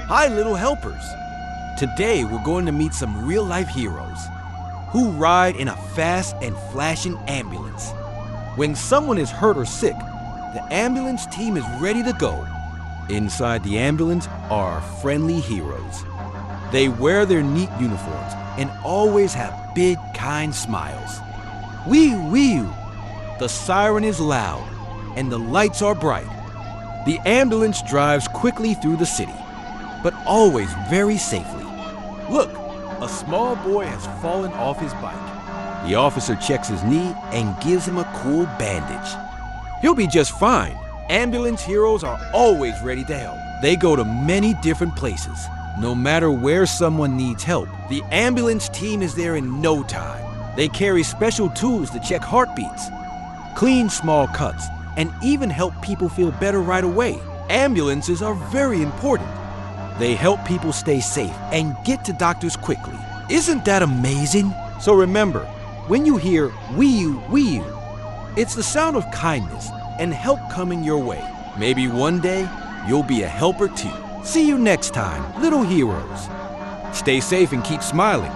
Hi, little helpers. Today we're going to meet some real-life heroes who ride in a fast and flashing ambulance. When someone is hurt or sick, the ambulance team is ready to go. Inside the ambulance are our friendly heroes. They wear their neat uniforms and always have big, kind smiles. Wee wee! The siren is loud and the lights are bright. The ambulance drives quickly through the city, but always very safely. Look, a small boy has fallen off his bike. The officer checks his knee and gives him a cool bandage. He'll be just fine. Ambulance heroes are always ready to help. They go to many different places. No matter where someone needs help, the ambulance team is there in no time. They carry special tools to check heartbeats, clean small cuts, and even help people feel better right away. Ambulances are very important. They help people stay safe and get to doctors quickly. Isn't that amazing? So remember, when you hear wee wee, it's the sound of kindness and help coming your way. Maybe one day, you'll be a helper too. See you next time, little heroes. Stay safe and keep smiling.